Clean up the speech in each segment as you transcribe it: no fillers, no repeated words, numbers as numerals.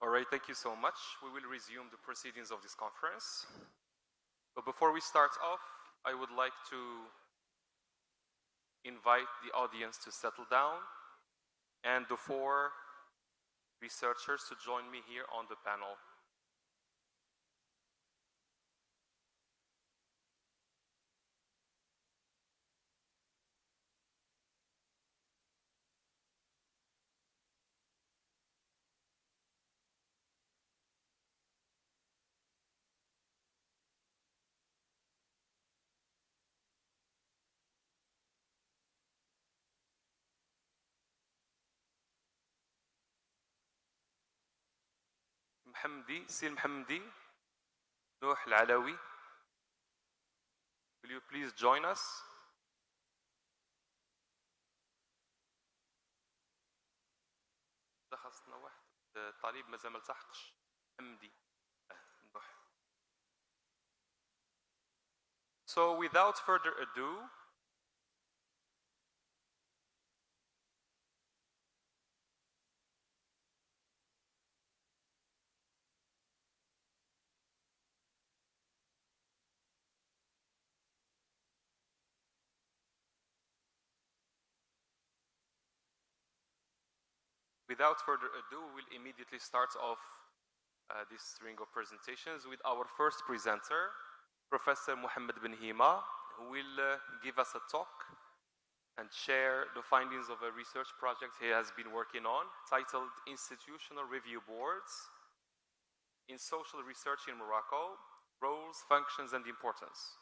All right, thank you so much. We will resume the proceedings of this conference. But before we start off, I would like to invite the audience to settle down and the four researchers to join me here on the panel. محمدي، سي محمدي، نوح العلوي. Will you please join us? خاصنا واحد طالب مازال ما التحقش. محمدي. نوح. So without further ado, we will immediately start off this string of presentations with our first presenter, Professor محمد بنهيمة, who will give us a talk and share the findings of a research project he has been working on titled Institutional Review Boards in Social Research in Morocco, Roles, Functions and Importance.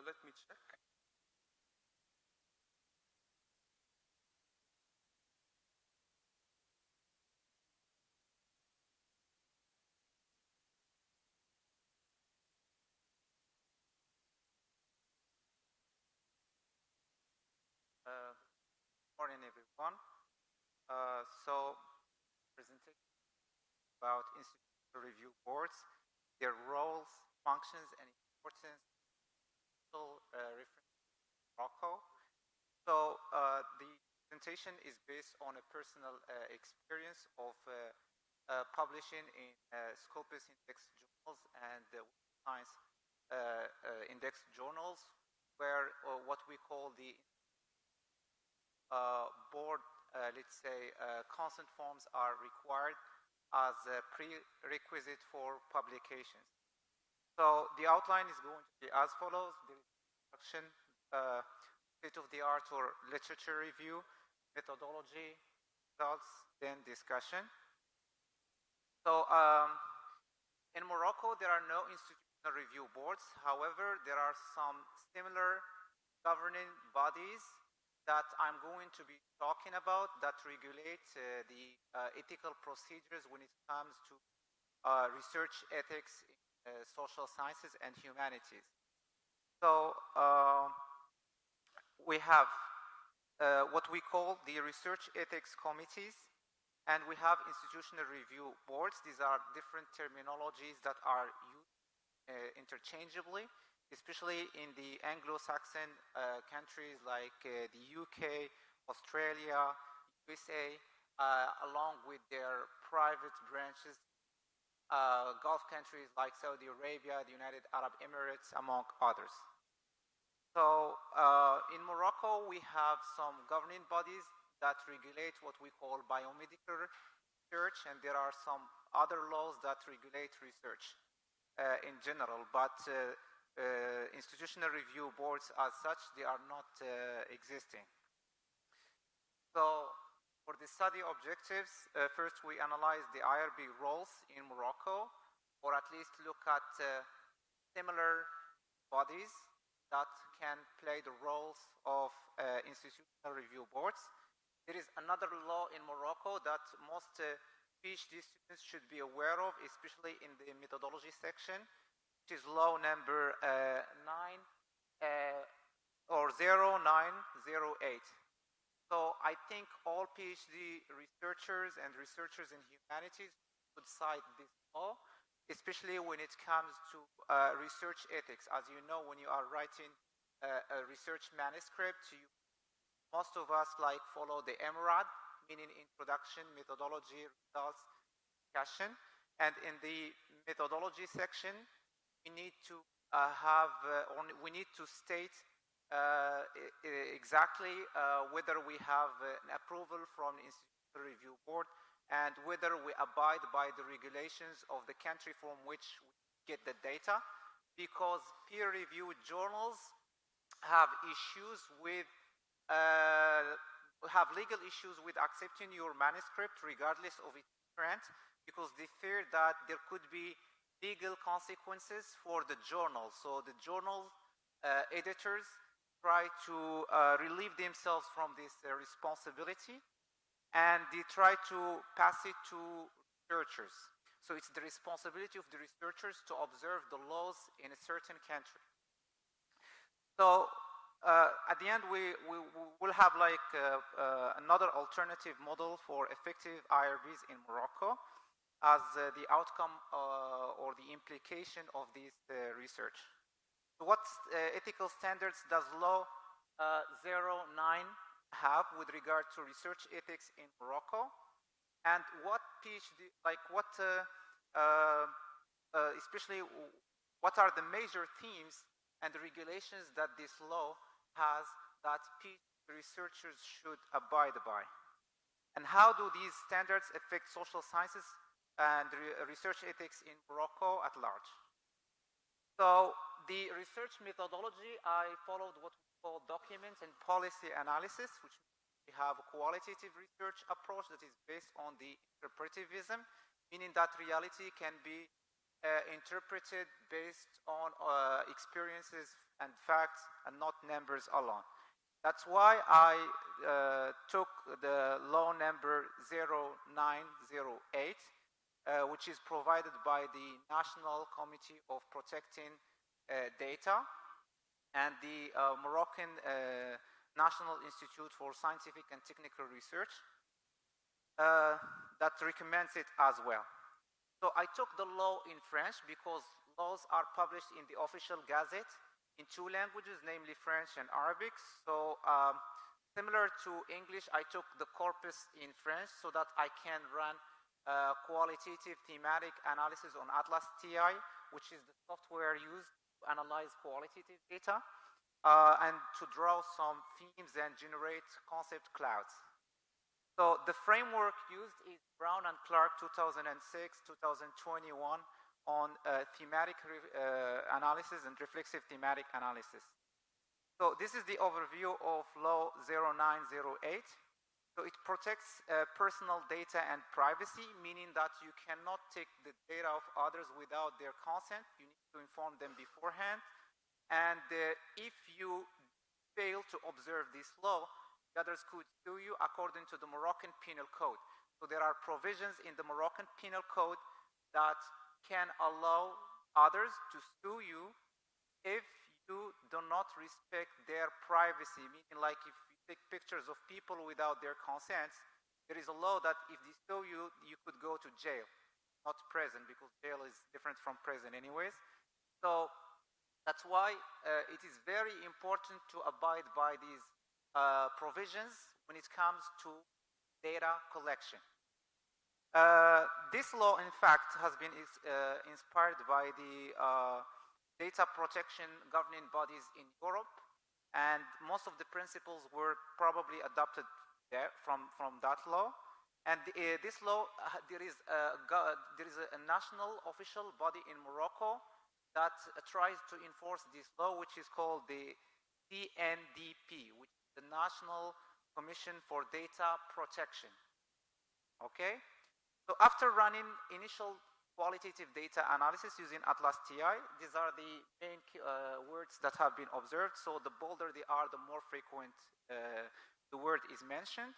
Let me check. Morning, everyone. So, presentation about institutional review boards, their roles, functions, and importance in reference to Morocco. So, the presentation is based on a personal experience of publishing in Scopus Index journals and Science Index journals, where what we call the board, let's say, consent forms are required as a prerequisite for publications. So the outline is going to be as follows. There is introduction, state-of-the-art or literature review, methodology, results, then discussion. So in Morocco, there are no institutional review boards. However, there are some similar governing bodies that I'm going to be talking about that regulate the ethical procedures when it comes to research ethics in social sciences and humanities. So we have what we call the research ethics committees, and we have institutional review boards. These are different terminologies that are used interchangeably, especially in the Anglo-Saxon countries like the UK, Australia, USA, along with their private branches, Gulf countries like Saudi Arabia, the United Arab Emirates, among others. So in Morocco, we have some governing bodies that regulate what we call biomedical research, and there are some other laws that regulate research in general, but institutional review boards as such, they are not existing. So for the study objectives, first we analyze the IRB roles in Morocco, or at least look at similar bodies that can play the roles of institutional review boards. There is another law in Morocco that most PhD students should be aware of, especially in the methodology section, which is law number 0908. So I think all PhD researchers and researchers in humanities would cite this law, especially when it comes to research ethics. As you know, when you are writing a research manuscript, most of us follow the MRAD, meaning introduction, methodology, results, discussion. And in the methodology section, we need to we need to state exactly whether we have an approval from the institutional review board and whether we abide by the regulations of the country from which we get the data, because peer-reviewed journals have issues with have legal issues with accepting your manuscript regardless of its strength, because they fear that there could be legal consequences for the journal. So the journal editors try to relieve themselves from this responsibility, and they try to pass it to researchers. So it's the responsibility of the researchers to observe the laws in a certain country. So at the end, we will have another alternative model for effective IRBs in Morocco as the outcome or the implication of this research. So what ethical standards does law 09 have with regard to research ethics in Morocco? And what PhD, especially what are the major themes and the regulations that this law has that PhD researchers should abide by? And how do these standards affect social sciences and research ethics in Morocco at large? So the research methodology, I followed what we call document and policy analysis, which we have a qualitative research approach that is based on the interpretivism, meaning that reality can be interpreted based on experiences and facts and not numbers alone. That's why I took the law number 0908, which is provided by the National Committee of Protecting Data and the Moroccan National Institute for Scientific and Technical Research that recommends it as well. So I took the law in French because laws are published in the official gazette in two languages, namely French and Arabic. So similar to English, I took the corpus in French so that I can run qualitative thematic analysis on Atlas TI, which is the software used to analyze qualitative data, and to draw some themes and generate concept clouds. So the framework used is Brown and Clark 2006-2021 on thematic analysis and reflexive thematic analysis. So this is the overview of Law 0908. So it protects personal data and privacy, meaning that you cannot take the data of others without their consent. You need to inform them beforehand. And if you fail to observe this law, the others could sue you according to the Moroccan Penal Code. So there are provisions in the Moroccan Penal Code that can allow others to sue you if you do not respect their privacy, meaning like if you take pictures of people without their consents, there is a law that if they sue you, you could go to jail, not prison, because jail is different from prison anyways. So that's why it is very important to abide by these provisions when it comes to data collection. This law, in fact, has been inspired by the data protection governing bodies in Europe, and most of the principles were probably adopted there from that law. And this law, there is a national official body in Morocco that tries to enforce this law, which is called the CNDP, which is the National Commission for Data Protection. Okay? So after running initial qualitative data analysis using Atlas TI, these are the main words that have been observed. So the bolder they are, the more frequent the word is mentioned.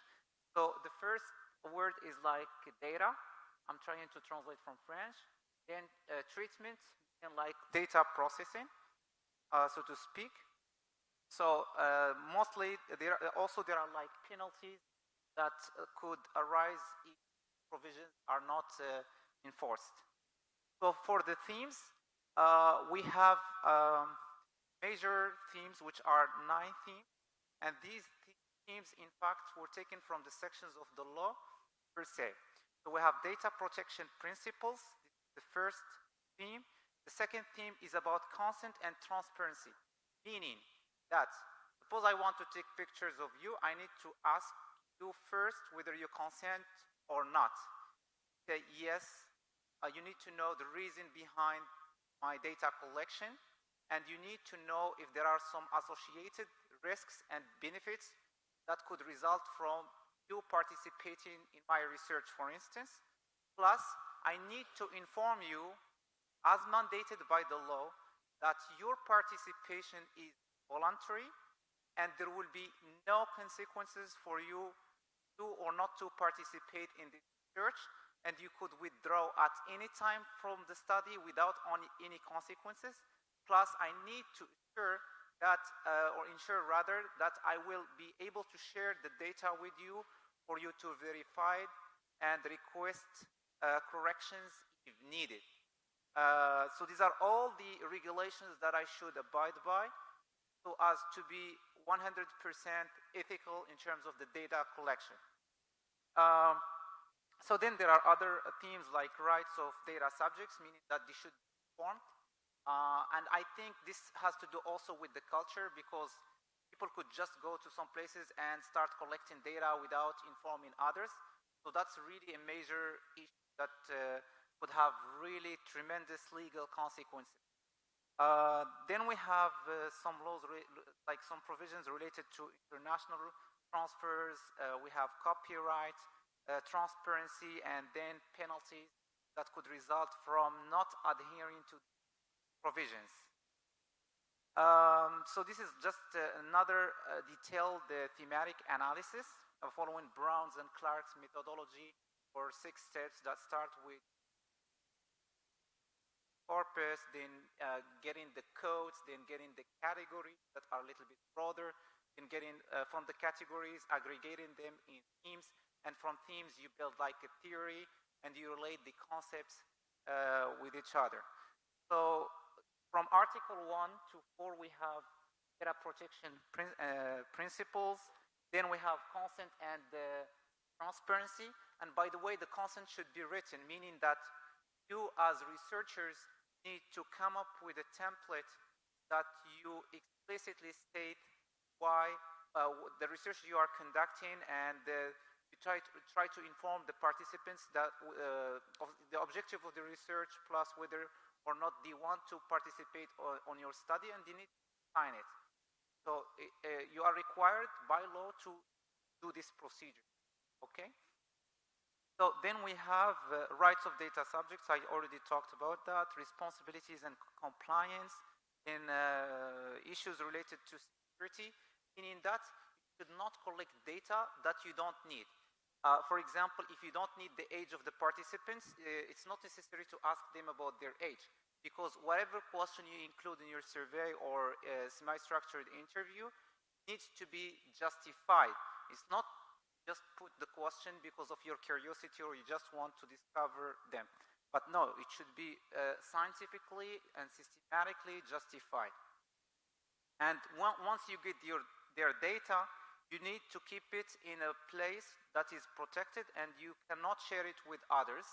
So the first word is like data. I'm trying to translate from French. Then treatment, and like data processing, so to speak. So mostly there are like penalties that could arise if provisions are not enforced. So for the themes, we have major themes, which are 9 themes, and these themes in fact were taken from the sections of the law per se. So we have data protection principles, the first theme. The second theme is about consent and transparency, meaning that suppose I want to take pictures of you, I need to ask you first whether you consent or not. Say yes, you need to know the reason behind my data collection, and you need to know if there are some associated risks and benefits that could result from you participating in my research, for instance. Plus, I need to inform you, as mandated by the law, that your participation is voluntary and there will be no consequences for you to or not to participate in this research, and you could withdraw at any time from the study without any consequences. Plus, I need to ensure that I will be able to share the data with you for you to verify and request corrections if needed. So these are all the regulations that I should abide by so as to be 100% ethical in terms of the data collection. So then there are other themes like rights of data subjects, meaning that they should be informed. And I think this has to do also with the culture, because people could just go to some places and start collecting data without informing others. So that's really a major issue that would have really tremendous legal consequences. Then we have some laws, like some provisions related to international transfers. We have copyright, transparency, and then penalties that could result from not adhering to provisions. So this is just another detailed thematic analysis following Brown's and Clark's methodology for 6 steps that start with corpus, then getting the codes, then getting the categories that are a little bit broader, then getting from the categories, aggregating them in themes, and from themes you build like a theory and you relate the concepts with each other. So from Article 1 to 4 we have data protection principles, then we have consent and transparency, and by the way the consent should be written, meaning that you as researchers need to come up with a template that you explicitly state why the research you are conducting and You try to inform the participants that of the objective of the research, plus whether or not they want to participate on your study, and they need to sign it. So you are required by law to do this procedure, okay? So then we have rights of data subjects. I already talked about that. Responsibilities and compliance in issues related to security, meaning that you should not collect data that you don't need. For example, if you don't need the age of the participants, it's not necessary to ask them about their age, because whatever question you include in your survey or semi-structured interview needs to be justified. It's not just put the question because of your curiosity or you just want to discover them. But no, it should be scientifically and systematically justified. And once you get their data, you need to keep it in a place that is protected, and you cannot share it with others.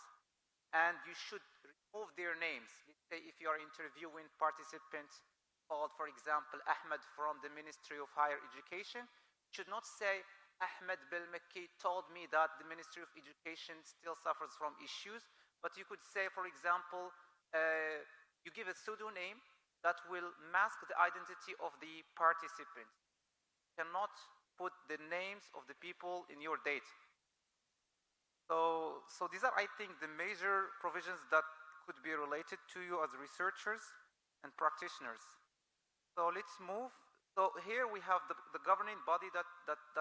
And you should remove their names. Let's say if you are interviewing participants called, for example, Ahmed from the Ministry of Higher Education, you should not say, Ahmed Belmekki told me that the Ministry of Education still suffers from issues, but you could say, for example, you give a pseudonym that will mask the identity of the participant. You cannot put the names of the people in your data. So these are, I think, the major provisions that could be related to you as researchers and practitioners. So let's move. So here we have the governing body that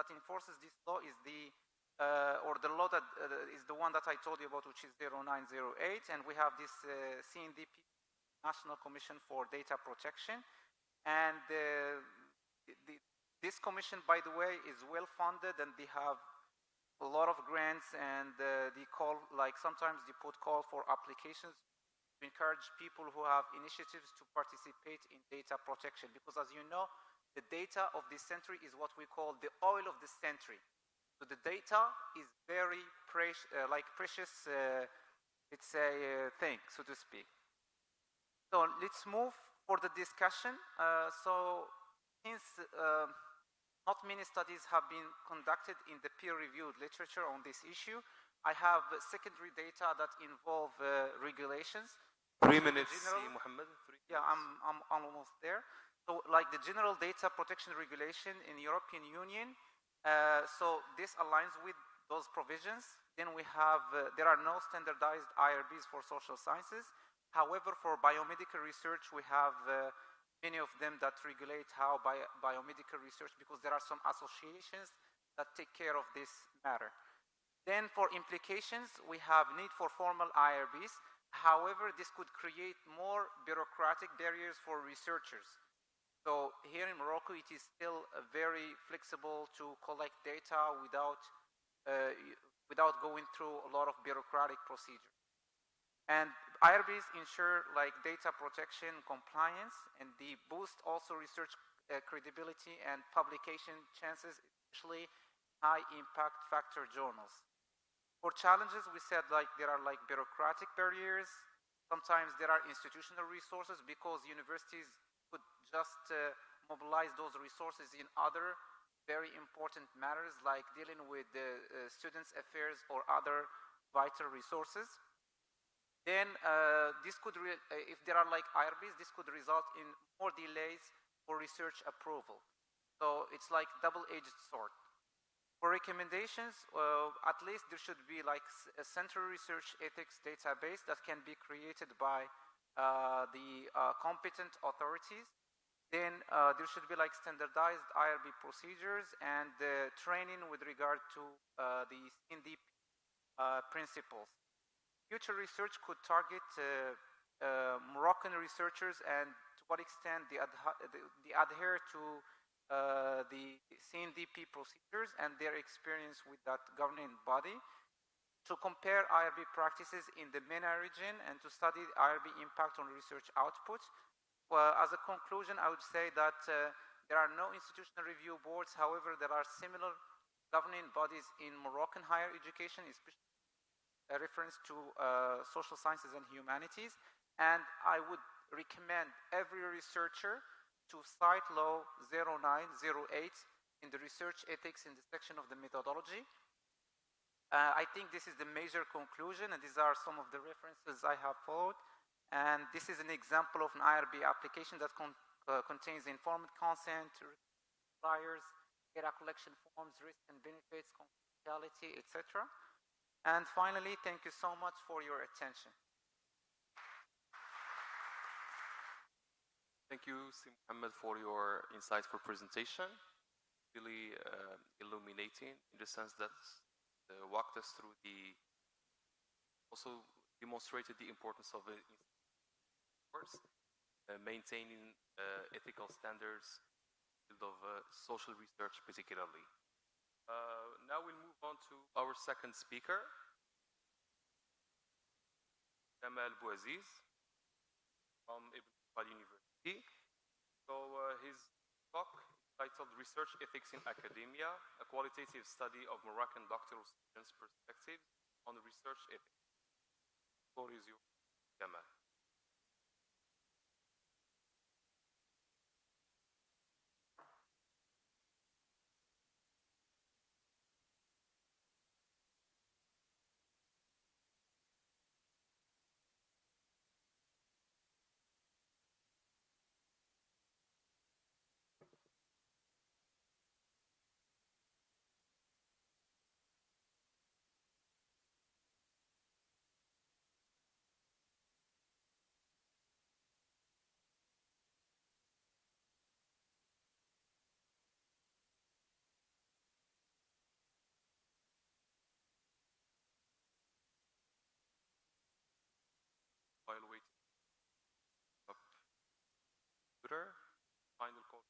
enforces this law is the law that is the one that I told you about, which is 0908, and we have this CNDP, National Commission for Data Protection, and this commission, by the way, is well funded, and they have a lot of grants, and they call, like sometimes they put call for applications to encourage people who have initiatives to participate in data protection, because as you know, the data of this century is what we call the oil of the century. So the data is very precious, let's say, thing, so to speak. So let's move for the discussion. So since not many studies have been conducted in the peer-reviewed literature on this issue, I have secondary data that involve regulations. 3 minutes, Muhammad. Yeah, I'm almost there. So like the General Data Protection Regulation in the European Union, so this aligns with those provisions. Then we have, there are no standardized IRBs for social sciences. However, for biomedical research, we have many of them that regulate how biomedical research, because there are some associations that take care of this matter. Then for implications, we have need for formal IRBs. However, this could create more bureaucratic barriers for researchers. So here in Morocco, it is still very flexible to collect data without going through a lot of bureaucratic procedures. And IRBs ensure like data protection compliance, and they boost also research credibility and publication chances, especially high impact factor journals. For challenges, we said like there are like bureaucratic barriers. Sometimes there are institutional resources, because universities could just mobilize those resources in other very important matters, like dealing with students' affairs or other vital resources. Then this could, if there are like IRBs, this could result in more delays for research approval. So it's like double-edged sword. For recommendations, at least there should be like a central research ethics database that can be created by the competent authorities. Then there should be like standardized IRB procedures and training with regard to the CNDP principles. Future research could target Moroccan researchers, and to what extent they adhere to the CNDP procedures and their experience with that governing body, to compare IRB practices in the MENA region, and to study IRB impact on research output. As a conclusion, I would say that there are no institutional review boards. However, there are similar governing bodies in Moroccan higher education, especially a reference to social sciences and humanities. And I would recommend every researcher to cite law 0908 in the research ethics in the section of the methodology. I think this is the major conclusion, and these are some of the references I have followed. And this is an example of an IRB application that contains informed consent, requires data collection forms, risks and benefits, confidentiality, etc. And finally, thank you so much for your attention. Thank you, Muhammad, for your insightful presentation. Really illuminating in the sense that walked us through also demonstrated the importance of it, maintaining ethical standards in the field of social research particularly. Now we'll move on to our second speaker, Kamal Bouaziz from Ibn Tufayl University. So his talk titled Research Ethics in Academia, a qualitative study of Moroccan doctoral students' perspectives on research ethics. The floor is yours, Kamal. While waiting up computer, final call.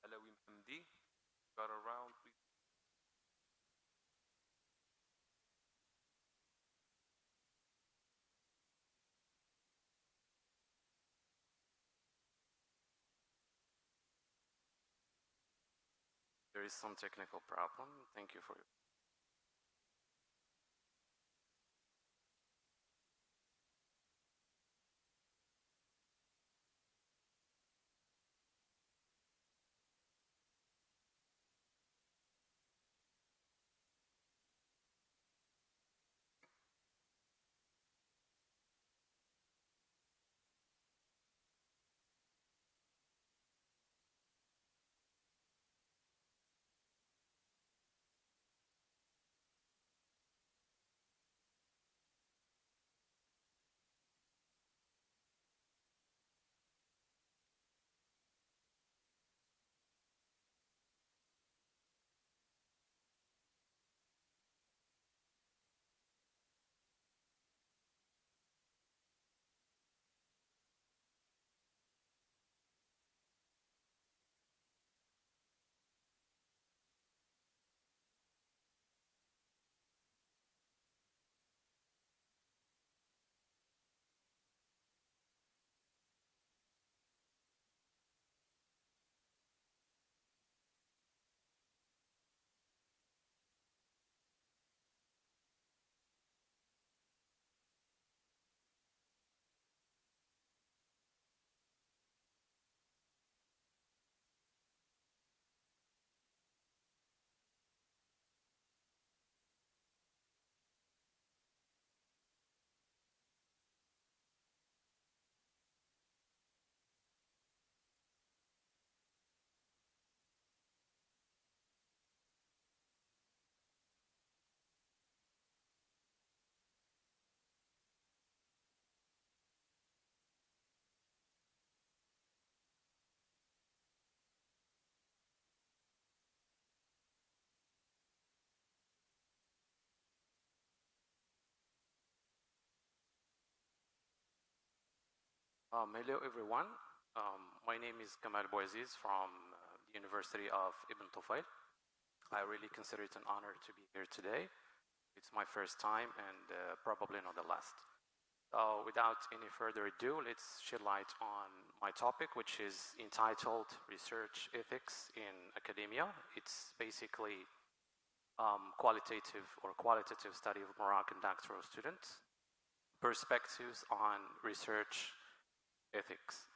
علوي محمدي, got around, please. There is some technical problem. Thank you for your hello everyone. My name is Kamal Bouaziz from the University of Ibn Tufayl. I really consider it an honor to be here today. It's my first time and probably not the last. So without any further ado, let's shed light on my topic, which is entitled Research Ethics in Academia. It's basically qualitative or qualitative study of Moroccan doctoral students, perspectives on research ethics.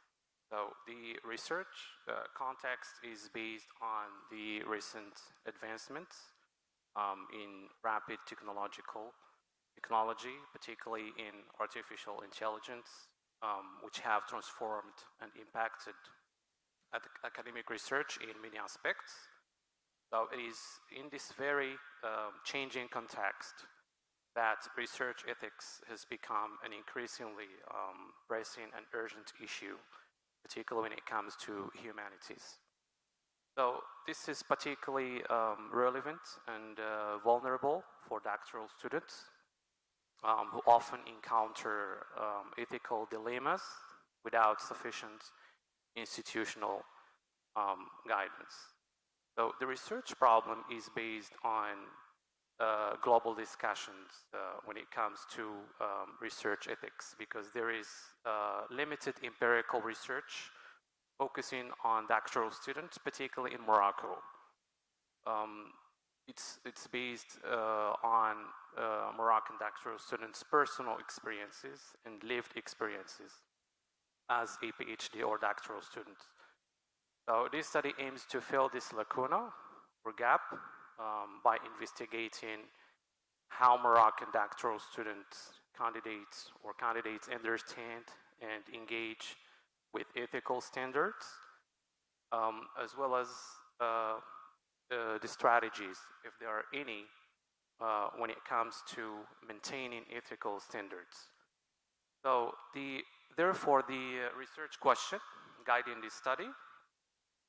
So the research context is based on the recent advancements in rapid technology, particularly in artificial intelligence, which have transformed and impacted academic research in many aspects. So it is in this very changing context that research ethics has become an increasingly pressing and urgent issue, particularly when it comes to humanities. So this is particularly relevant and vulnerable for doctoral students who often encounter ethical dilemmas without sufficient institutional guidance. So the research problem is based on global discussions when it comes to research ethics, because there is limited empirical research focusing on doctoral students, particularly in Morocco. It's based on Moroccan doctoral students' personal experiences and lived experiences as a PhD or doctoral student. So this study aims to fill this lacuna or gap by investigating how Moroccan doctoral students, candidates understand and engage with ethical standards, as well as the strategies, if there are any, when it comes to maintaining ethical standards. So therefore, the research question guiding this study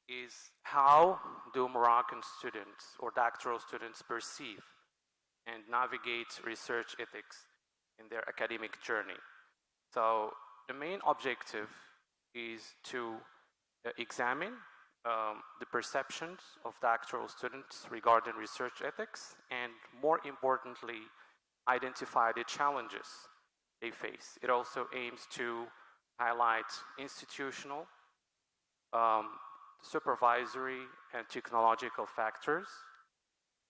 is, how do Moroccan students or doctoral students perceive and navigate research ethics in their academic journey? So the main objective is to examine the perceptions of doctoral students regarding research ethics, and more importantly, identify the challenges they face. It also aims to highlight institutional, supervisory, and technological factors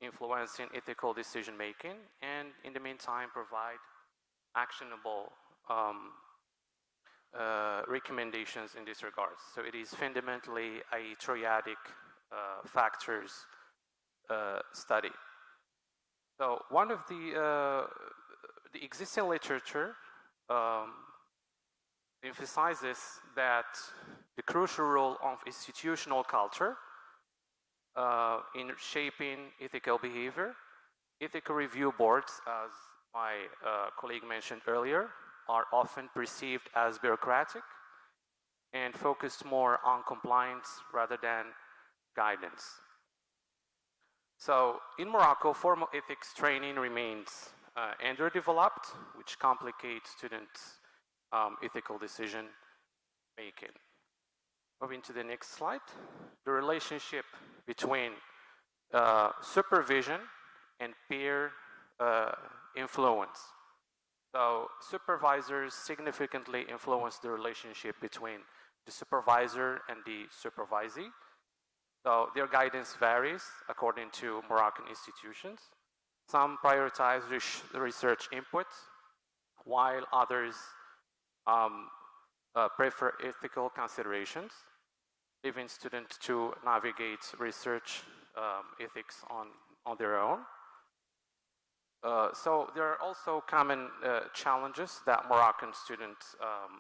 influencing ethical decision making, and in the meantime provide actionable recommendations in this regard. So it is fundamentally a triadic factors study. So one of the existing literature emphasizes that the crucial role of institutional culture in shaping ethical behavior. Ethical review boards, as my colleague mentioned earlier, are often perceived as bureaucratic and focused more on compliance rather than guidance. So in Morocco, formal ethics training remains underdeveloped, which complicates students' ethical decision making. Moving to the next slide, the relationship between supervision and peer influence. So supervisors significantly influence the relationship between the supervisor and the supervisee. So their guidance varies according to Moroccan institutions. Some prioritize research input, while others prefer ethical considerations, leaving students to navigate research ethics on their own. So there are also common challenges that Moroccan students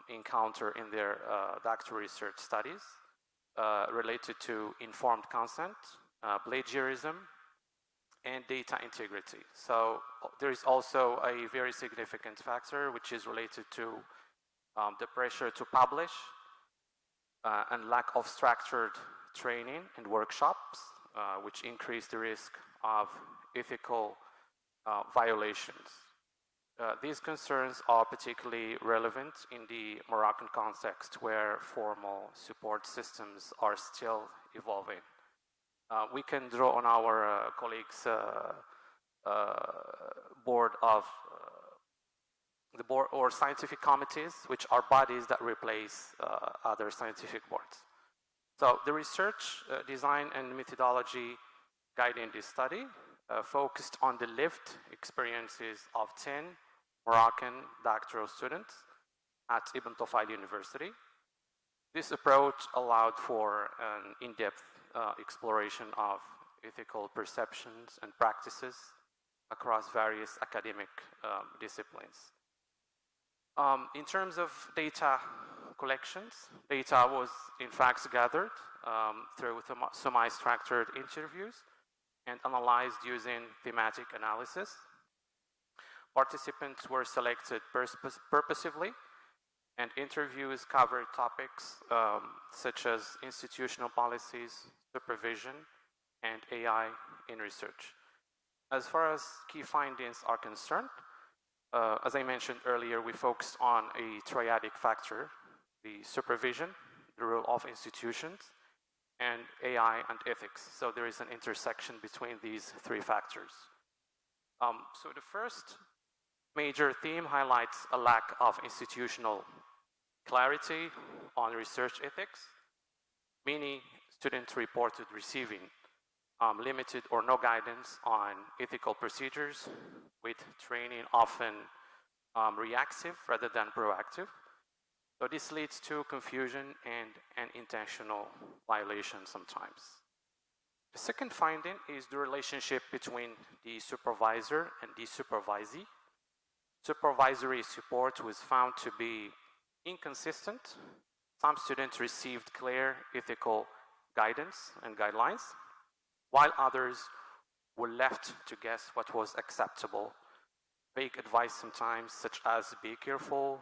encounter in their doctoral research studies related to informed consent, plagiarism, and data integrity. So there is also a very significant factor which is related to the pressure to publish and lack of structured training and workshops, which increase the risk of ethical violations. These concerns are particularly relevant in the Moroccan context, where formal support systems are still evolving. We can draw on our colleagues' board of the board or scientific committees, which are bodies that replace other scientific boards. So the research design and methodology guiding this study focused on the lived experiences of 10 Moroccan doctoral students at Ibn Tufayl University. This approach allowed for an in-depth exploration of ethical perceptions and practices across various academic disciplines. In terms of data collections, data was in fact gathered through semi-structured interviews and analyzed using thematic analysis. Participants were selected purposively, and interviews covered topics such as institutional policies, supervision, and AI in research. As far as key findings are concerned, as I mentioned earlier, we focused on a triadic factor, the supervision, the role of institutions, and AI and ethics. So there is an intersection between these three factors. So the first major theme highlights a lack of institutional clarity on research ethics. Many students reported receiving limited or no guidance on ethical procedures, with training often reactive rather than proactive. So this leads to confusion and an intentional violation sometimes. The second finding is the relationship between the supervisor and the supervisee. Supervisory support was found to be inconsistent. Some students received clear ethical guidance and guidelines, while others were left to guess what was acceptable. Vague advice sometimes, such as be careful,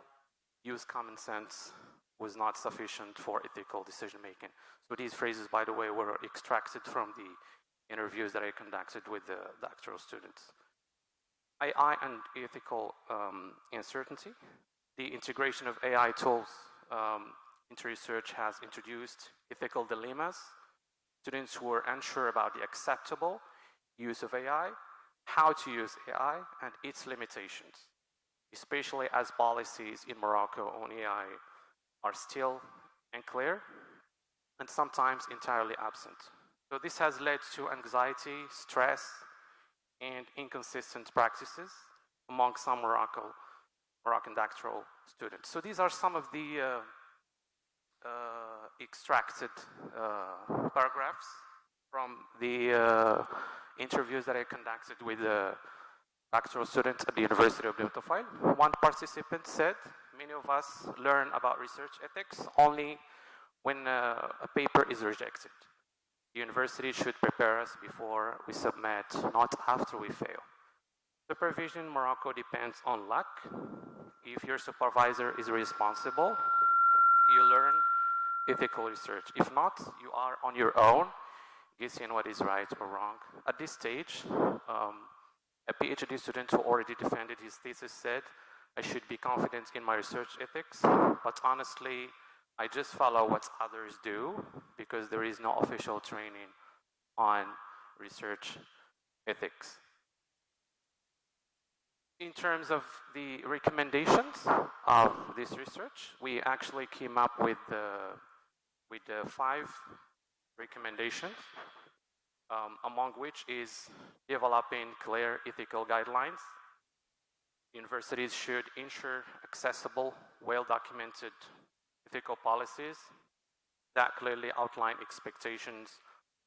use common sense, was not sufficient for ethical decision-making. So these phrases, by the way, were extracted from the interviews that I conducted with the doctoral students. AI and ethical uncertainty. The integration of AI tools into research has introduced ethical dilemmas. Students were unsure about the acceptable use of AI, how to use AI, and its limitations, especially as policies in Morocco on AI are still unclear and sometimes entirely absent. So this has led to anxiety, stress, and inconsistent practices among some Moroccan doctoral students. So these are some of the extracted paragraphs from the interviews that I conducted with doctoral students at the University of Liverpool. One participant said, many of us learn about research ethics only when a paper is rejected. The university should prepare us before we submit, not after we fail. Supervision in Morocco depends on luck. If your supervisor is responsible, you learn ethical research. If not, you are on your own, guessing what is right or wrong. At this stage, a PhD student who already defended his thesis said, I should be confident in my research ethics, but honestly, I just follow what others do because there is no official training on research ethics. In terms of the recommendations of this research, we actually came up with 5 recommendations, among which is developing clear ethical guidelines. Universities should ensure accessible, well-documented ethical policies that clearly outline expectations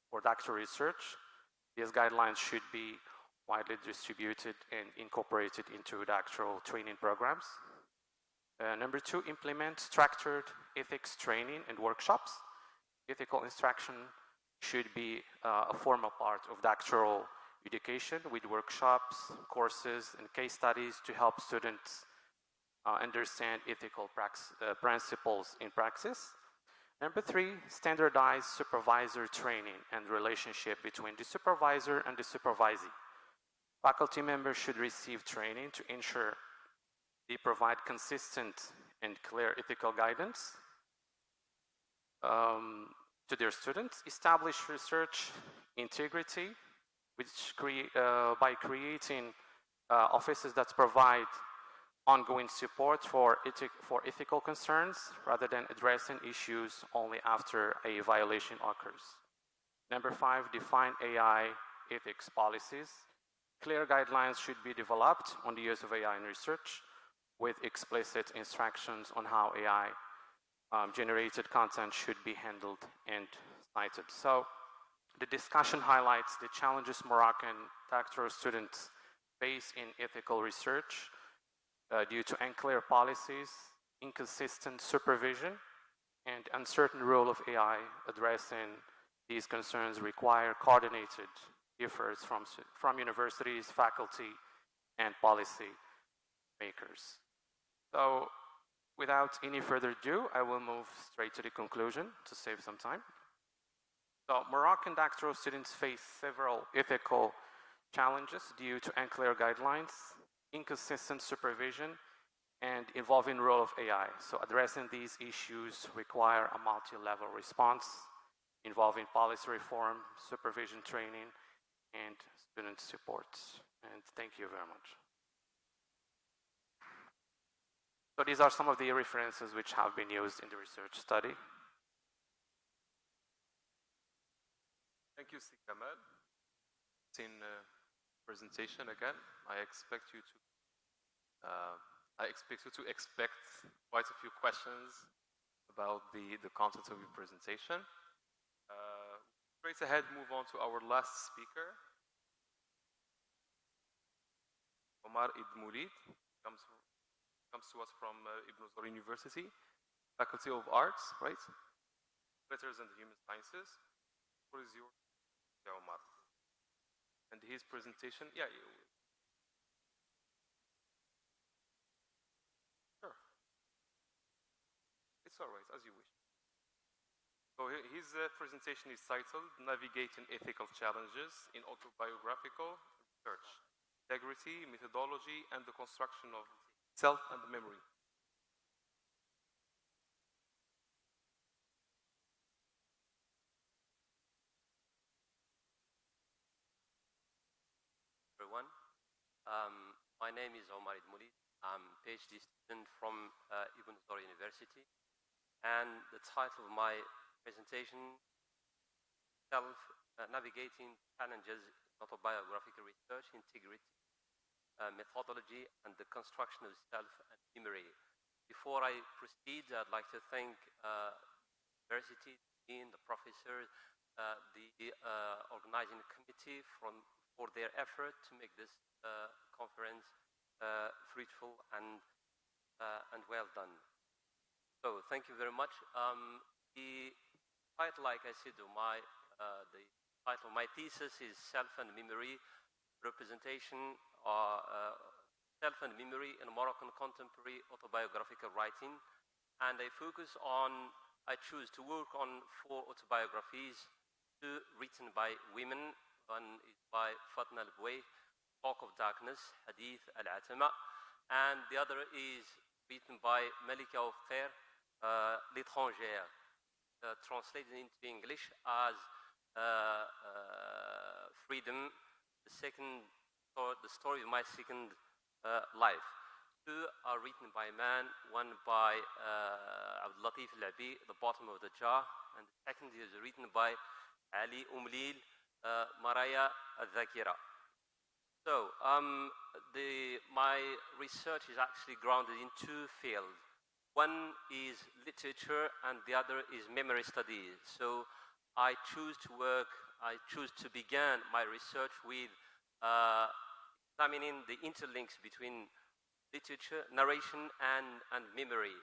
for doctoral research. These guidelines should be widely distributed and incorporated into doctoral training programs. Number 2, implement structured ethics training and workshops. Ethical instruction should be a formal part of doctoral education with workshops, courses, and case studies to help students understand ethical principles in practice. Number 3, standardize supervisor training and relationship between the supervisor and the supervisee. Faculty members should receive training to ensure they provide consistent and clear ethical guidance to their students. Establish research integrity, which by creating offices that provide ongoing support for ethical concerns rather than addressing issues only after a violation occurs. Number 5, define AI ethics policies. Clear guidelines should be developed on the use of AI in research with explicit instructions on how AI generated content should be handled and cited. So the discussion highlights the challenges Moroccan doctoral students face in ethical research due to unclear policies, inconsistent supervision, and uncertain role of AI. Addressing these concerns require coordinated efforts from universities, faculty, and policy makers. So without any further ado, I will move straight to the conclusion to save some time. So Moroccan doctoral students face several ethical challenges due to unclear guidelines, inconsistent supervision, and evolving role of AI. So addressing these issues require a multi-level response involving policy reform, supervision training, and student support. And thank you very much. So these are some of the references which have been used in the research study. Thank you, Kamal. In presentation again, I expect you to expect quite a few questions about the content of your presentation. Straight ahead, move on to our last speaker, Omar Idmoulid, comes to us from Ibn Zor University, Faculty of Arts, right? Letters and Human Sciences. What is your, Omar? And his presentation, yeah. Sure. It's all right, as you wish. So his presentation is titled Navigating Ethical Challenges in Autobiographical Research, Integrity, Methodology, and the Construction of Self and Memory. Everyone, my name is Omar Idmoulid. I'm a PhD student from Ibn Zor University, and the title of my presentation, Navigating Challenges in Autobiographical Research, Integrity, Methodology, and the Construction of Self and Memory. Before I proceed, I'd like to thank the university, the dean, the professors, the organizing committee for their effort to make this conference fruitful and well done. So thank you very much. The title, like I said, the title of my thesis is Self and Memory, Representation, Self and Memory in Moroccan Contemporary Autobiographical Writing. And I choose to work on 4 autobiographies, 2 written by women. One is by Fatna al-Bouay, Talk of Darkness, Hadith al-Atama, and the other is written by Malika of Khair, L'étrangère, translated into English as Freedom, the story of my second life. 2 are written by a man, one by Abdul Latif al-Abi, The Bottom of the Jar, and the second is written by Ali Umlil, Maraya al-Dhakira. So, my research is actually grounded in 2 fields. One is literature and the other is memory studies. So I choose to begin my research with examining the interlinks between literature, narration, and memory.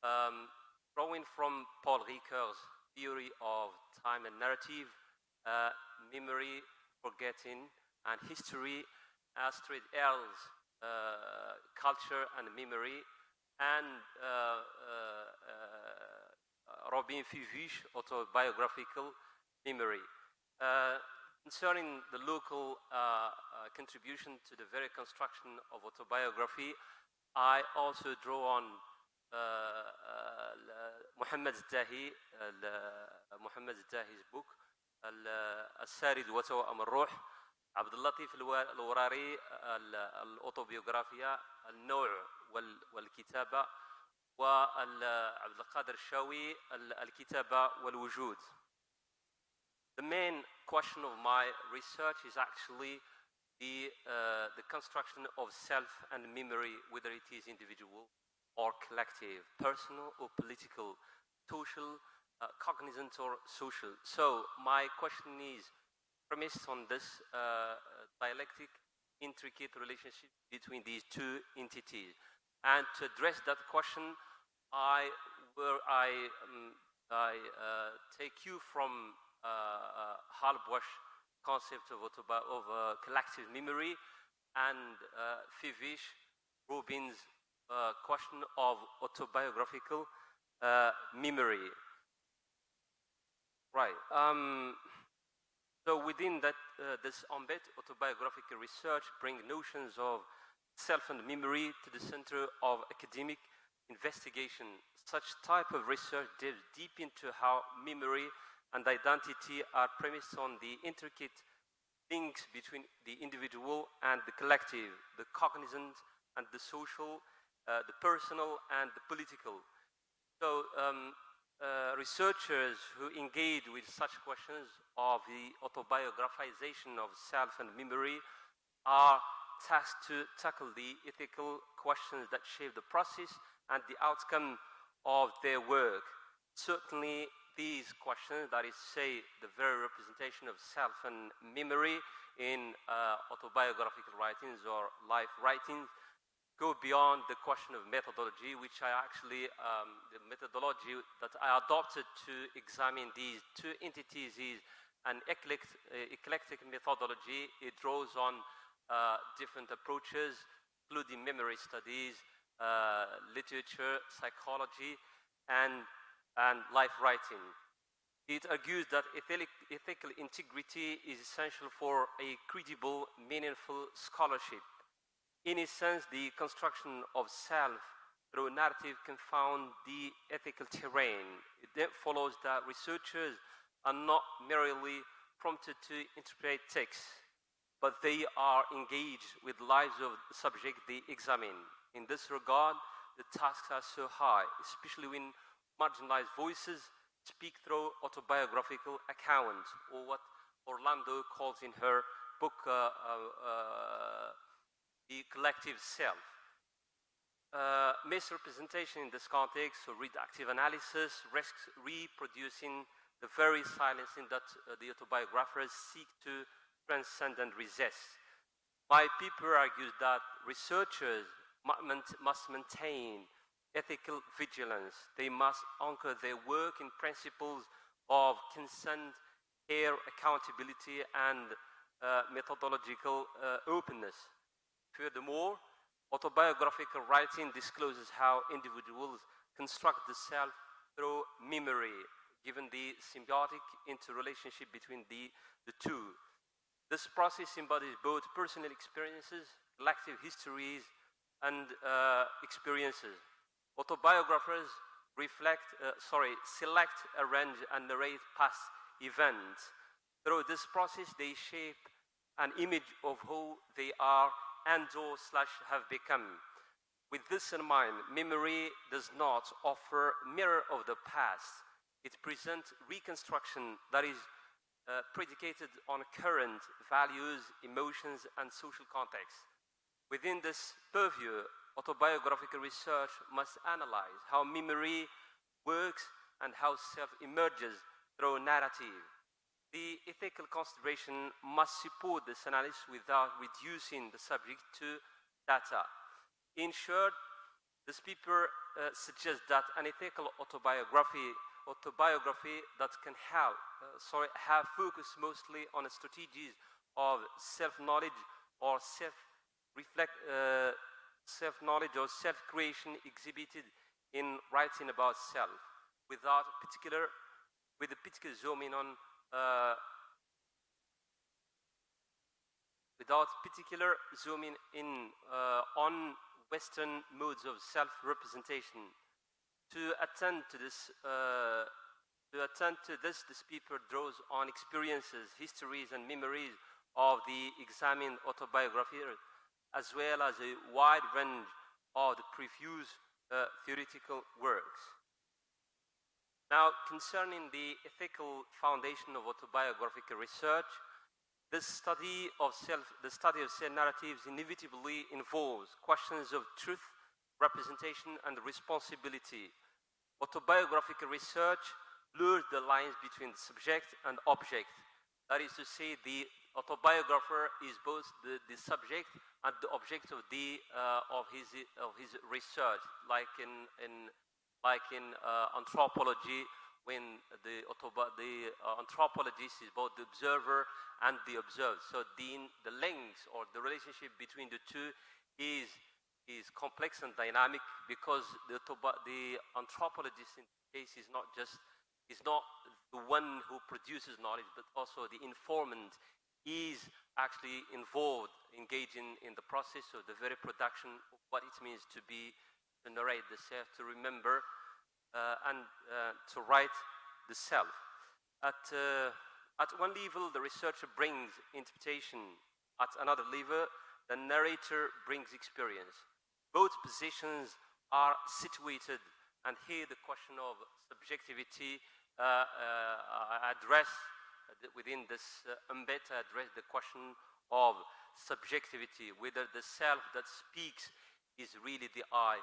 Drawing from Paul Ricoeur's theory of time and narrative, memory, forgetting, and history, Astrid Erl's culture and memory, and Robin Fivuche autobiographical memory. Concerning the local contribution to the very construction of autobiography, I also draw on Muhammad Dahi's book, السارد وتوأم الروح, عبد اللطيف الوراري الأوتوبيوغرافيا, النوع والكتابة, وعبد القادر الشاوي الكتابة والوجود. The main question of my research is actually the construction of self and memory, whether it is individual or collective, personal or political, social cognizant or social. So my question is premised on this dialectic, intricate relationship between these two entities. And to address that question, I take you from Halbush concept of collective memory and Fivish Rubin's question of autobiographical memory. Right. So within that, this ambit, autobiographical research brings notions of self and memory to the center of academic investigation. Such type of research delves deep into how memory and identity are premised on the intricate links between the individual and the collective, the cognizant and the social, the personal and the political. So researchers who engage with such questions of the autobiographization of self and memory are tasked to tackle the ethical questions that shape the process and the outcome of their work. Certainly, these questions, that is, say, the very representation of self and memory in autobiographical writings or life writings, go beyond the question of methodology, which I actually, the methodology that I adopted to examine these two entities is an eclectic methodology. It draws on different approaches, including memory studies, literature, psychology, and life writing. It argues that ethical integrity is essential for a credible, meaningful scholarship. In a sense, the construction of self through narrative can found the ethical terrain. It then follows that researchers are not merely prompted to interpret texts, but they are engaged with lives of the subject they examine. In this regard, the tasks are so high, especially when marginalized voices speak through autobiographical accounts, or what Orlando calls in her book, the collective self. Misrepresentation in this context, so reductive analysis, risks reproducing the very silencing that the autobiographers seek to transcend and resist. My paper argues that researchers must maintain ethical vigilance. They must anchor their work in principles of consent, care, accountability, and methodological openness. Furthermore, autobiographical writing discloses how individuals construct the self through memory, given the symbiotic interrelationship between the two. This process embodies both personal experiences, collective histories, and experiences. Autobiographers select, arrange, and narrate past events. Through this process, they shape an image of who they are and/or have become. With this in mind, memory does not offer a mirror of the past. It presents reconstruction that is predicated on current values, emotions, and social context. Within this purview, autobiographical research must analyze how memory works and how self emerges through narrative. The ethical consideration must support this analysis without reducing the subject to data. In short, this paper suggests that an ethical autobiography that can have focused mostly on strategies of self-knowledge or self-knowledge or self-creation exhibited in writing about self, with a particular zooming on on Western modes of self-representation. To attend to this, this paper draws on experiences, histories, and memories of the examined autobiography, as well as a wide range of the previous theoretical works. Now, concerning the ethical foundation of autobiographical research, the study of self narratives inevitably involves questions of truth, representation, and responsibility. Autobiographical research blurs the lines between subject and object. That is to say, the autobiographer is both the subject and the object of his research, like in anthropology, when the anthropologist is both the observer and the observed. So the links or the relationship between the two is complex and dynamic, because the anthropologist in this case is not the one who produces knowledge, but also the informant is actually involved, engaging in the process of the very production of what it means to narrate the self, to remember, and to write the self. At one level, the researcher brings interpretation. At another level, the narrator brings experience. Both positions are situated, and here the question of subjectivity within this ambit, address the question of subjectivity, whether the self that speaks is really the I,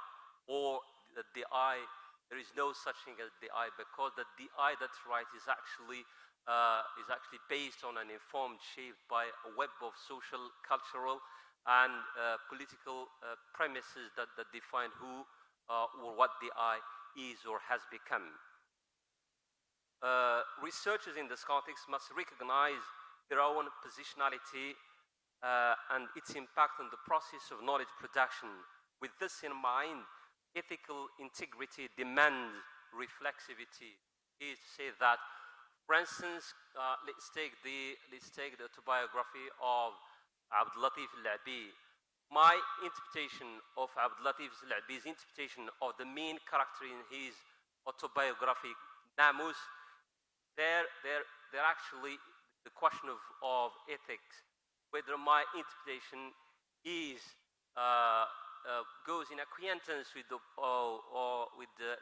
or that the I, there is no such thing as the I, because that the I that writes is actually based on an informed, shaped by a web of social, cultural, and political premises that define who or what the I is or has become. Researchers in this context must recognize their own positionality and its impact on the process of knowledge production. With this in mind, ethical integrity demands reflexivity. It is to say that, for instance, let's take the autobiography of Abdulatif al-La'bi. My interpretation of Abdulatif al-La'bi's interpretation of the main character in his autobiography, Namus, they're actually the question of ethics, whether my interpretation is goes in acquaintance with the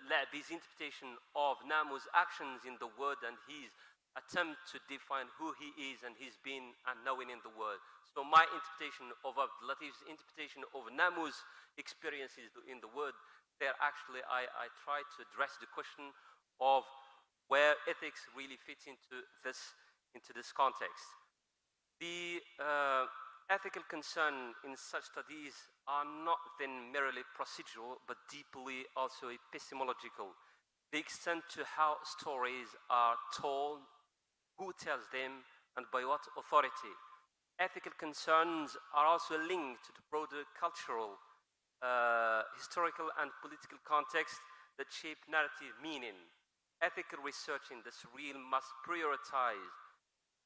La'bi's interpretation of Namus' actions in the world and his attempt to define who he is and his being and knowing in the world. So my interpretation of Abdulatif's interpretation of Namus' experiences in the world, there actually I try to address the question of where ethics really fits into this context. The ethical concern in such studies are not then merely procedural, but deeply also epistemological. They extend to how stories are told, who tells them, and by what authority. Ethical concerns are also linked to the broader cultural, historical, and political context that shape narrative meaning. Ethical research in this realm must prioritize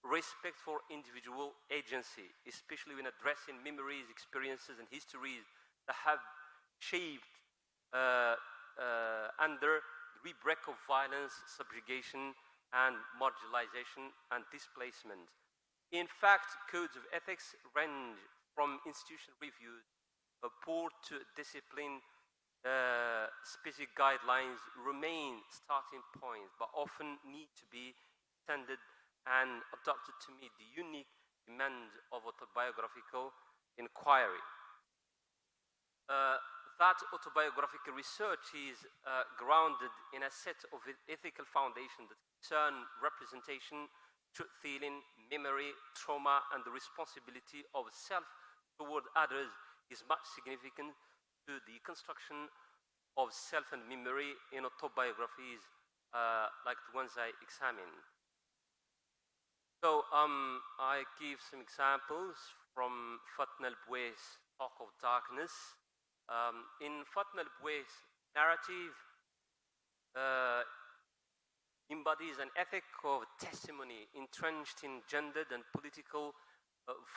respect for individual agency, especially when addressing memories, experiences, and histories that have shaped under the rubric of violence, subjugation, and marginalization and displacement. In fact, codes of ethics range from institutional reviews, board to discipline. Specific guidelines remain starting points, but often need to be extended and adopted to meet the unique demands of autobiographical inquiry. That autobiographical research is grounded in a set of ethical foundations that concern representation, truth-telling, memory, trauma, and the responsibility of self toward others is much significant to the construction of self and memory in autobiographies like the ones I examined. So I give some examples from Fatma al-Bouais' Talk of Darkness. In Fatma al-Bouais' narrative embodies an ethic of testimony entrenched in gendered and political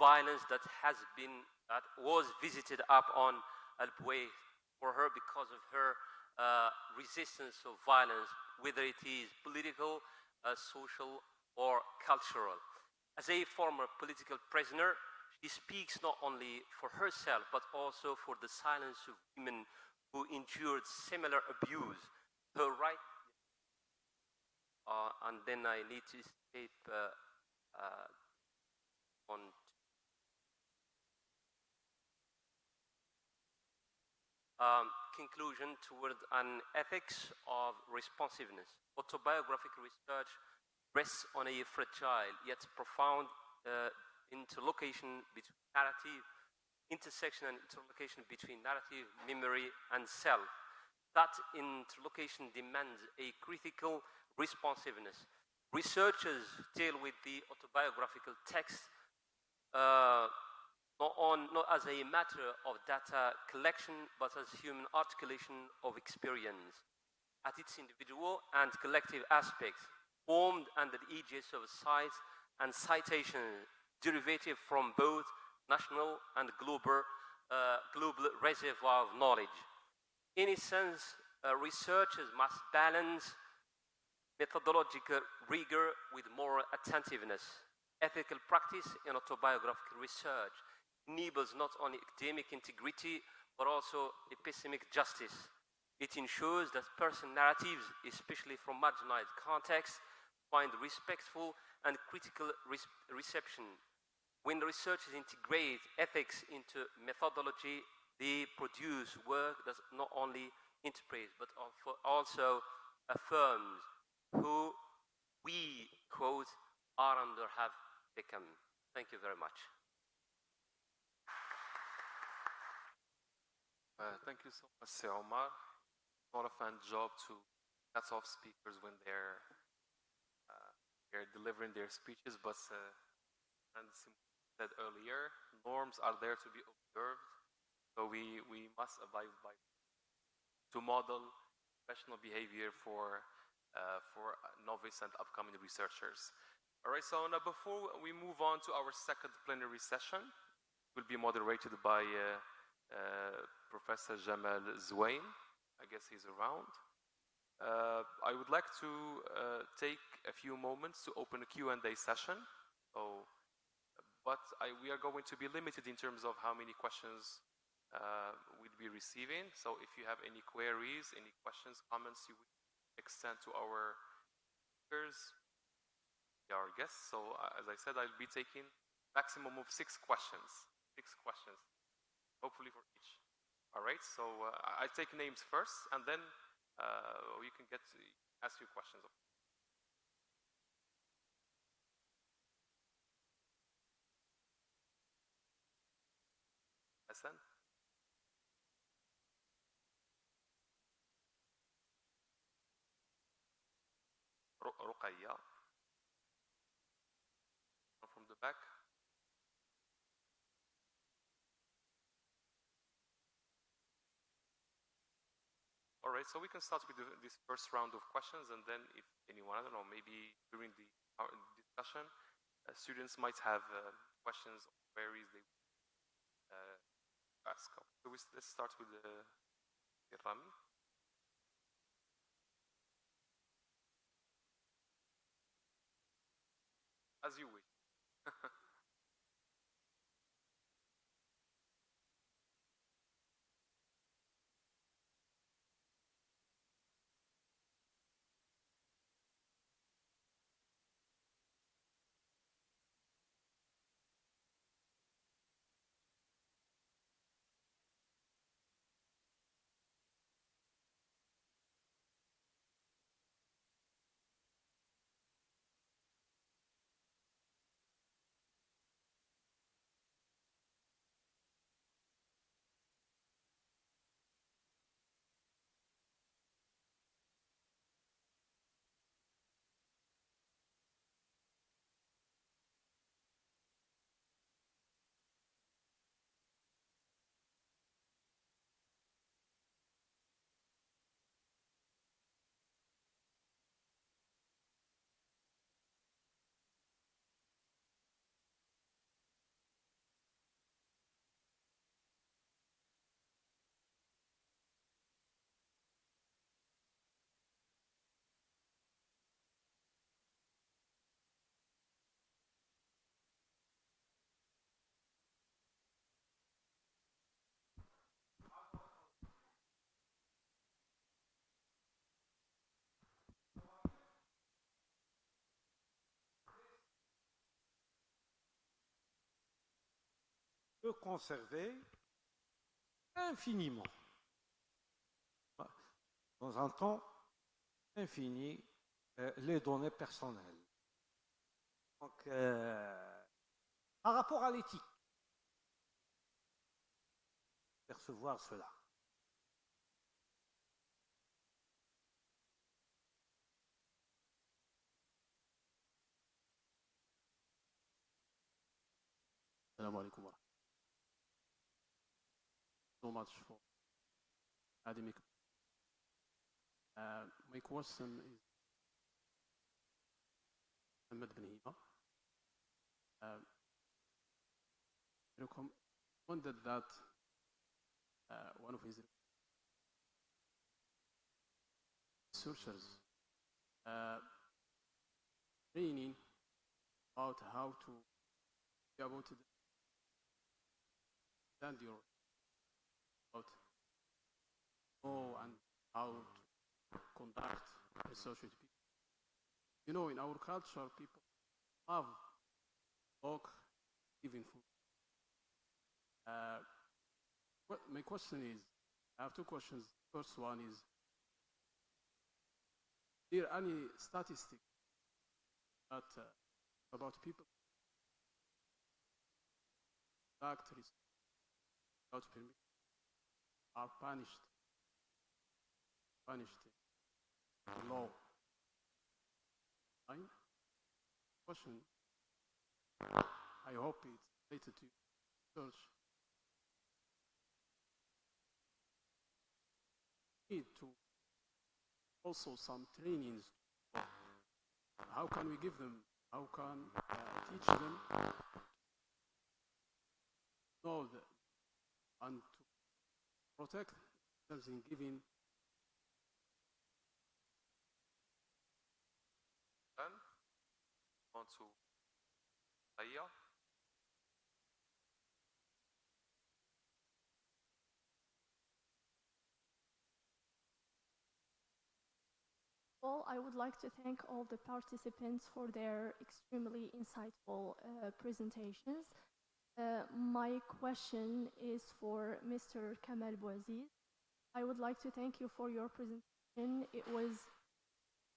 violence that was visited upon al-Bouais for her because of her resistance of violence, whether it is political, social, or cultural. As a former political prisoner, she speaks not only for herself, but also for the silence of women who endured similar abuse. Her right, and then I need to escape on. conclusion toward an ethics of responsiveness. Autobiographical research rests on a fragile yet profound interlocution between narrative, intersection and interlocution between narrative, memory, and self. That interlocution demands a critical responsiveness. Researchers deal with the autobiographical text not as a matter of data collection, but as human articulation of experience at its individual and collective aspects, formed under the aegis of science and citation, derivative from both national and global reservoir of knowledge. In a sense, researchers must balance methodological rigor with moral attentiveness. Ethical practice in autobiographical research enables not only academic integrity, but also epistemic justice. It ensures that personal narratives, especially from marginalized contexts, find respectful and critical reception. When researchers integrate ethics into methodology, they produce work that not only interprets, but also affirms who we, quote, are and have become. Thank you very much. Thank you so much, Sir Omar. Not a fun job to cut off speakers when they're delivering their speeches, but as said earlier, norms are there to be observed, so we must abide by to model professional behavior for novice and upcoming researchers. All right, so now before we move on to our second plenary session, will be moderated by Professor Jamal Zwain. I guess he's around. I would like to take a few moments to open a Q&A session. So, but we are going to be limited in terms of how many questions we'll be receiving. So if you have any queries, any questions, comments you would extend to our speakers, our guests. So as I said, I'll be taking maximum of 6 questions. 6 questions, hopefully for each. All right, so I take names first, and then you can ask your questions. Hassan? Ruqayya? From the back? All right, so we can start with this first round of questions, and then if anyone, I don't know, maybe during the discussion, students might have questions or queries they ask. So let's start with Rami. As you wish. Peut conserver infiniment. dans un temps infini les données personnelles. Donc, par rapport à l'éthique, percevoir cela. Assalamu alaikum. So much for academic. My question is Bnehimة. Recommended that one of his researchers training about how to be able to understand your about know and how to conduct research with people. You know, in our culture, people love talk, giving food. My question is, I have two questions. First one is there any statistics that about people factories without permission are punished in law? Question. I hope it's related to research. Need to also some trainings. How can we give them? How can teach them know that and to protect themselves in giving? Then, on to Aya. Well, I would like to thank all the participants for their extremely insightful presentations. My question is for Mr. Kamal Bouaziz. I would like to thank you for your presentation. It was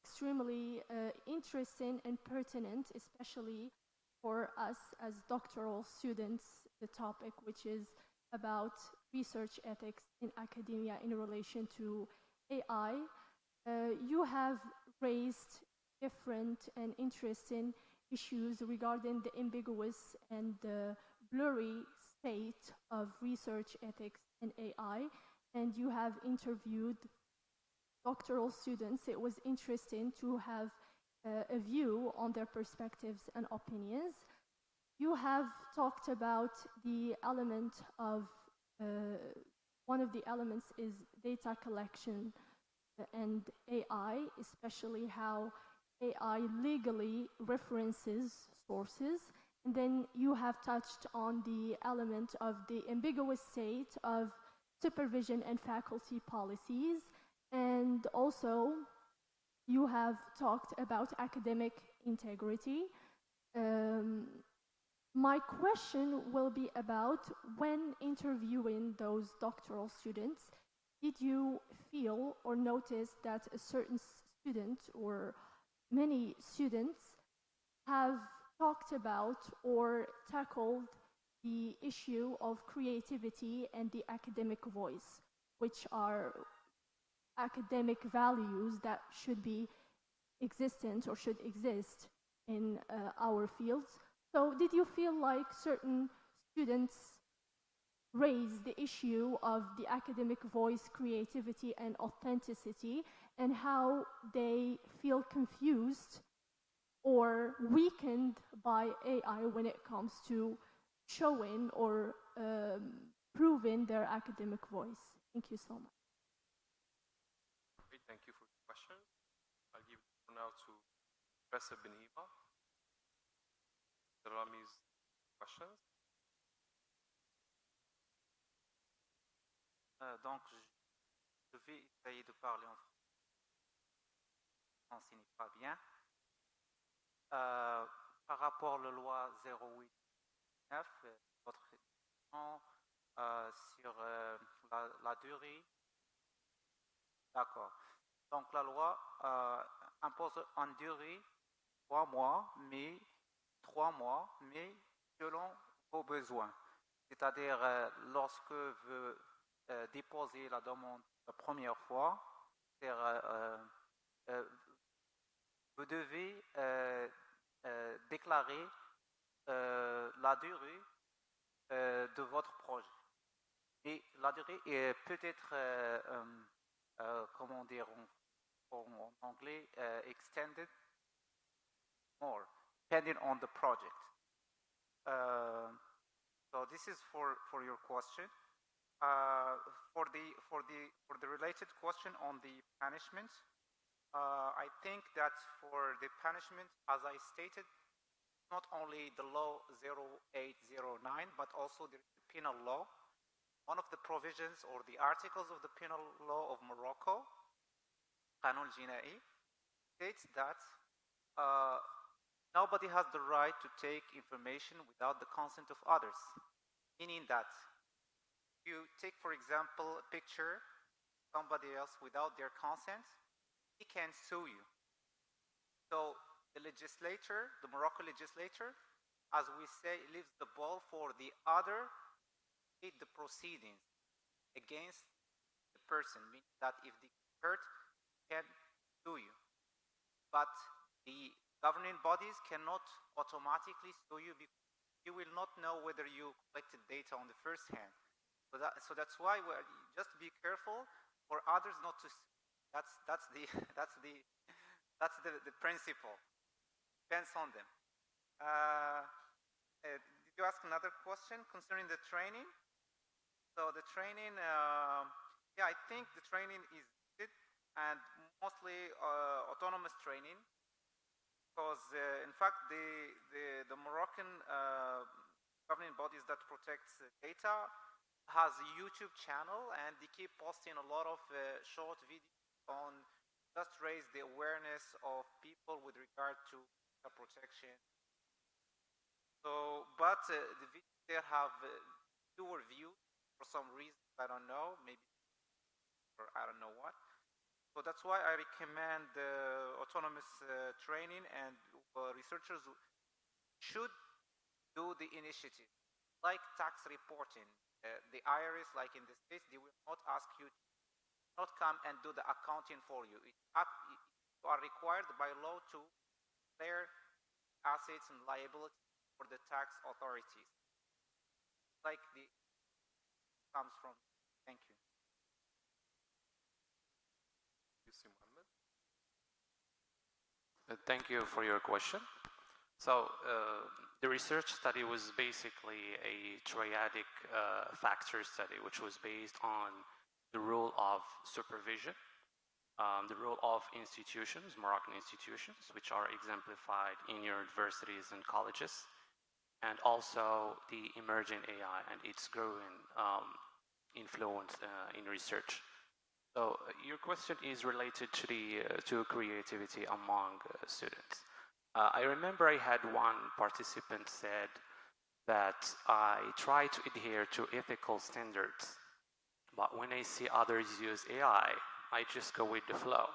extremely interesting and pertinent, especially for us as doctoral students, the topic which is about research ethics in academia in relation to AI. You have raised different and interesting issues regarding the ambiguous and the blurry state of research ethics in AI, and you have interviewed doctoral students. It was interesting to have a view on their perspectives and opinions. You have talked about the element of, one of the elements is data collection and AI, especially how AI legally references sources. And then you have touched on the element of the ambiguous state of supervision and faculty policies. And also, you have talked about academic integrity. My question will be about when interviewing those doctoral students, did you feel or notice that a certain student or many students have talked about or tackled the issue of creativity and the academic voice, which are academic values that should be existent or should exist in our fields? So did you feel like certain students raise the issue of the academic voice, creativity, and authenticity, and how they feel confused or weakened by AI when it comes to showing or proving their academic voice? Thank you so much. Okay, thank you for the question. I'll give it now to Professor Bnehimة. Rami's questions. Donc, je vais essayer de parler en français, ce n'est pas bien. Par rapport à la loi 08-9, votre question sur la durée. D'accord. Donc la loi impose en durée 3 mois, mais 3 mois, mais selon vos besoins. C'est-à-dire, lorsque vous déposez la demande la première fois, vous devez déclarer la durée de votre projet. Et la durée peut être, comment dire en anglais, extended more, depending on the project. So this is for your question. For the related question on the punishment, I think that for the punishment, as I stated, not only the law 0809, but also the penal law. One of the provisions or the articles of the penal law of Morocco, Qanun Jina'i, states that nobody has the right to take information without the consent of others. Meaning that you take, for example, a picture of somebody else without their consent, he can sue you. So the legislature, the Morocco legislature, as we say, leaves the ball for the other to lead the proceedings against the person, meaning that if they hurt, can sue you. But the governing bodies cannot automatically sue you because you will not know whether you collected data on the first hand. So that's why just be careful for others not to sue. That's the principle. Depends on them. Did you ask another question concerning the training? So the training, yeah, I think the training is good and mostly autonomous training, because in fact the Moroccan governing bodies that protects data has a YouTube channel, and they keep posting a lot of short videos on just raise the awareness of people with regard to data protection. So, but the videos there have fewer views for some reason, I don't know, maybe, or I don't know what. So that's why I recommend autonomous training, and researchers should do the initiative, like tax reporting. The IRS, like in the States, they will not ask you to not come and do the accounting for you. You are required by law to declare assets and liabilities for the tax authorities. Like the comes from. Thank you. You see, Muhammad? Thank you for your question. So the research study was basically a triadic factor study, which was based on the role of supervision, the role of institutions, Moroccan institutions, which are exemplified in universities and colleges, and also the emerging AI and its growing influence in research. So your question is related to creativity among students. I remember I had one participant said that I try to adhere to ethical standards, but when I see others use AI, I just go with the flow.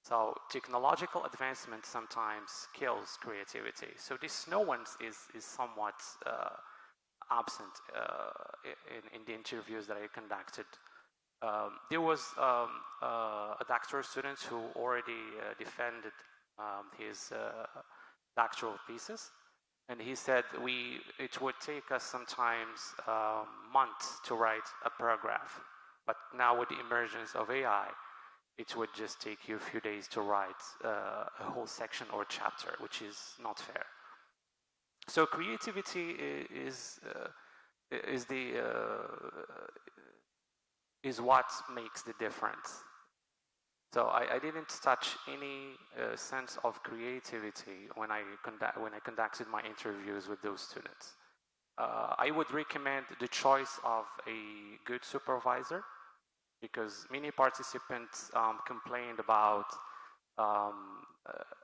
So technological advancement sometimes kills creativity. So this nuance is somewhat absent in the interviews that I conducted. There was a doctoral student who already defended his doctoral thesis, and he said it would take us sometimes months to write a paragraph, but now with the emergence of AI, it would just take you a few days to write a whole section or chapter, which is not fair. So creativity is what makes the difference. So I didn't touch any sense of creativity when I conducted my interviews with those students. I would recommend the choice of a good supervisor, because many participants complained about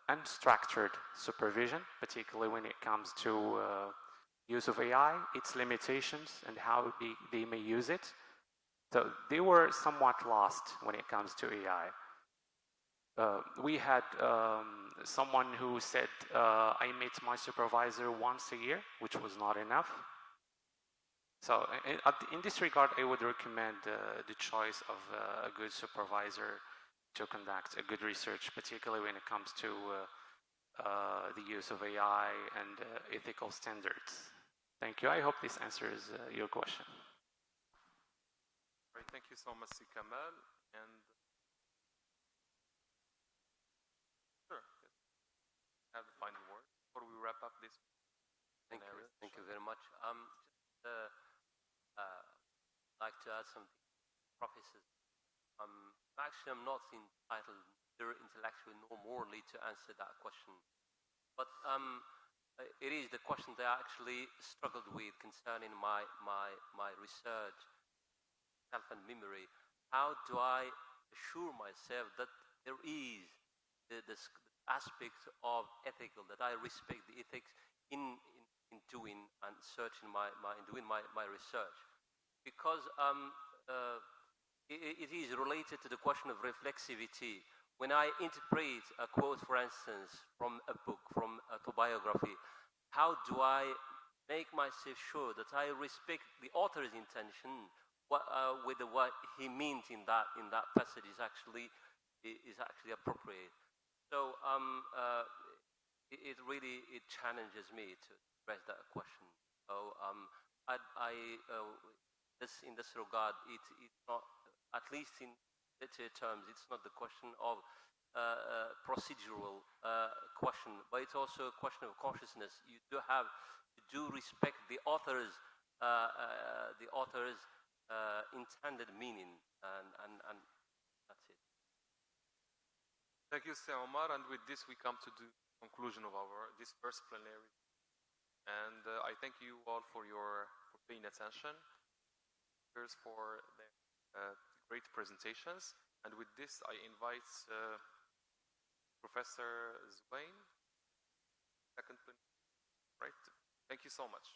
unstructured supervision, particularly when it comes to use of AI, its limitations, and how they may use it. So they were somewhat lost when it comes to AI. we had someone who said, I meet my supervisor once a year, which was not enough. So in this regard, I would recommend the choice of a good supervisor to conduct a good research, particularly when it comes to the use of AI and ethical standards. Thank you. I hope this answers your question. Right, thank you so much, Si Kamal. And sure, yes. Have the final word before we wrap up this. Thank you very much. Like to add something, professors. Actually, I'm not entitled either intellectually nor morally to answer that question. But it is the question that I actually struggled with concerning my research, self and memory. How do I assure myself that there is the aspect of ethical, that I respect the ethics in doing and searching in doing my research? Because it is related to the question of reflexivity. When I interpret a quote, for instance, from a book, from a autobiography, how do I make myself sure that I respect the author's intention, whether what he meant in that passage is actually appropriate? So it really challenges me to address that question. So in this regard, it's not, at least in literary terms, it's not the question of procedural question, but it's also a question of consciousness. You do respect the author's intended meaning, and that's it. Thank you, Sir Omar. And with this, we come to the conclusion of this first plenary. And I thank you all for paying attention. Here's for the great presentations. And with this, I invite Professor Zwain, second plenary. Right. Thank you so much.